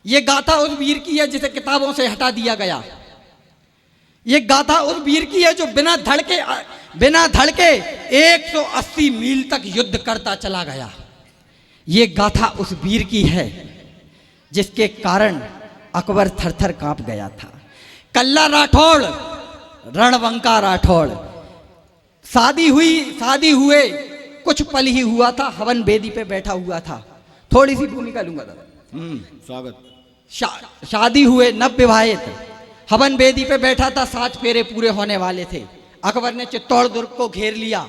ये गाथा उस वीर की है जिसे किताबों से हटा दिया गया। ये गाथा उस वीर की है जो बिना धड़के 180 मील तक युद्ध करता चला गया। ये गाथा उस वीर की है जिसके कारण अकबर थर-थर कांप गया था। कल्ला राठौड़, रणबंका राठौड़, शादी हुए कुछ पल ही हुआ था, हवन वेदी पे बैठा हुआ था। थोड़ी सी भूमिका लूंगा दादा। स्वागत। शादी हुए नवविवाहित, हवन वेदी पे बैठा था, 7 फेरे पूरे होने वाले थे। अकबर ने चित्तौड़ दुर्ग को घेर लिया।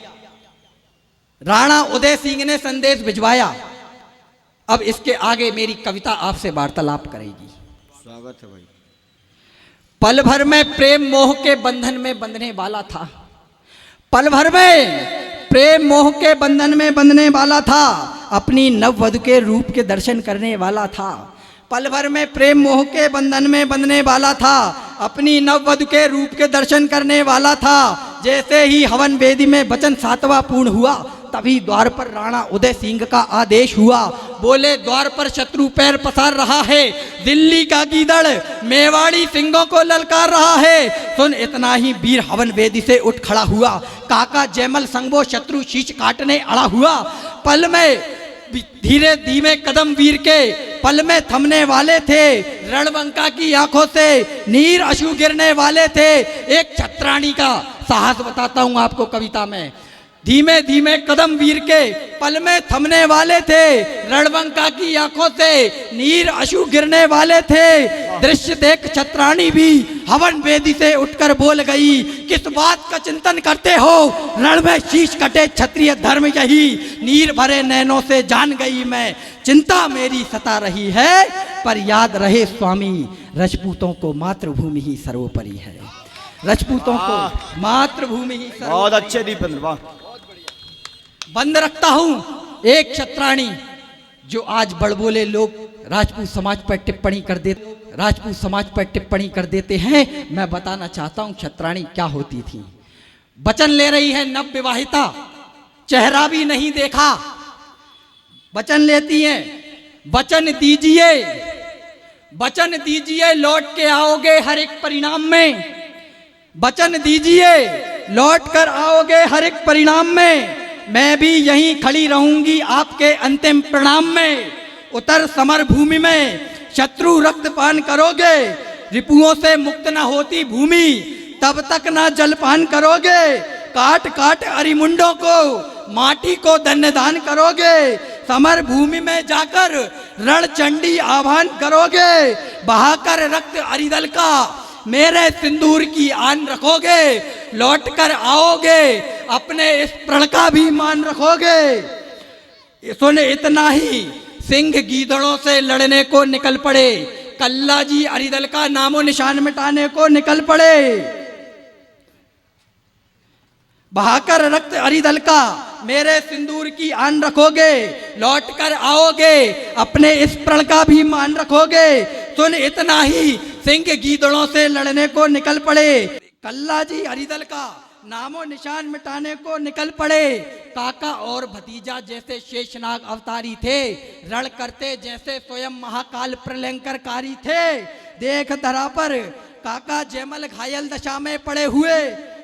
राणा उदय सिंह ने संदेश भिजवाया। अब इसके आगे मेरी कविता आपसे वार्तालाप करेगी। स्वागत है भाई। पल भर में प्रेम मोह के बंधन में बंधने वाला था। पल भर में प्रेम मोह के बंधन में बंधने वाला था, अपनी नववधु के रूप के दर्शन करने वाला था। पल भर में प्रेम मोह के बंधन में बंधने वाला था, अपनी नववधु के रूप के दर्शन करने वाला था। जैसे ही हवन वेदी में वचन 7वां पूर्ण हुआ, तभी द्वार पर राणा उदय सिंह का आदेश हुआ। बोले, द्वार पर शत्रु पैर पसार रहा है, दिल्ली का गीदड़ मेवाड़ी सिंहों को ललकार रहा है। सुन इतना ही वीर हवन वेदी से उठ खड़ा हुआ। काका जयमल संगो शत्रु शीश काटने अड़ा हुआ। पल में धीरे धीमे कदम वीर के पल में थमने वाले थे। रणबंका की आंखों से नीर अश्रु गिरने वाले थे। एक छत्राणी का साहस बताता हूं आपको कविता में। धीमे धीमे कदम वीर के पल में थमने वाले थे। रणबंका की आंखों से नीर अश्रु गिरने वाले थे। दृश्य देख छत्राणी भी हवन वेदी से उठकर बोल गई, किस बात का चिंतन करते हो? रण में शीश कटे क्षत्रिय धर्म यही, नीर भरे नैनों से जान गई मैं। चिंता मेरी सता रही है, पर याद रहे स्वामी, राजपूतों को मातृभूमि ही सर्वोपरि है। राजपूतों को मातृभूमि ही सर्वोपरि। बहुत अच्छे दीपेंद्र, वाह। बंद रखता हूं एक छत्राणी जो आज बड़बोले लोग राजपूत समाज पर टिप्पणी कर देते हैं। मैं बताना चाहता हूं छत्राणी क्या होती थी। वचन ले रही है नवविवाहिता, चेहरा भी नहीं देखा, वचन लेती हैं। वचन दीजिए लौट के आओगे हर एक परिणाम में। वचन दीजिए लौट कर आओगे हर एक परिणाम में। मैं भी यहीं खड़ी रहूंगी आपके अंतिम प्रणाम में। उतर समर भूमि में शत्रु रक्तपान करोगे, रिपुओं से मुक्त न होती भूमि, तब तक न जलपान करोगे। काट काट अरिमुंडों को माटी को धन्यदान करोगे। समर भूमि में जाकर रणचंडी आह्वान करोगे। बहाकर रक्त अरिदल का मेरे सिंदूर की आन रखोगे। लौट कर आओगे अपने इस प्रण का भी मान रखोगे। सुन इतना ही सिंह गीदड़ों से लड़ने को निकल पड़े। कल्ला जी अरिदल का नामो निशान मिटाने को निकल पड़े। बहाकर रक्त अरिदल का मेरे सिंदूर की आन रखोगे। लौट कर आओगे अपने इस प्रण का भी मान रखोगे। सुन इतना ही सिंह गीदड़ों से लड़ने को निकल पड़े। कल्ला जी अरिदल का नामो निशान मिटाने को निकल पड़े। काका और भतीजा जैसे शेषनाग अवतारी थे, रण करते जैसे स्वयं महाकाल प्रलयंकरकारी थे। देख धरा पर काका जयमल घायल दशा में पड़े हुए।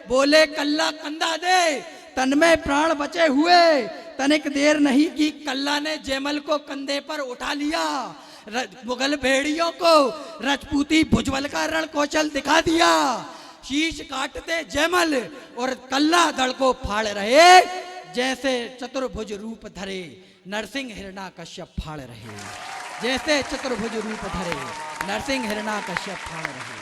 बोले, कल्ला कंधा दे, तन में प्राण बचे हुए। तनिक देर नहीं की, कल्ला ने जयमल को कंधे पर उठा लिया। मुगल भेड़ियों को राजपूती भुजबल का रण कौशल दिखा दिया। शीश काटते जयमल और कल्ला धड़ को फाड़ रहे, जैसे चतुर्भुज रूप धरे नरसिंह हिरण्याकश्यप फाड़ रहे। जैसे चतुर्भुज रूप धरे नरसिंह हिरण्याकश्यप फाड़ रहे।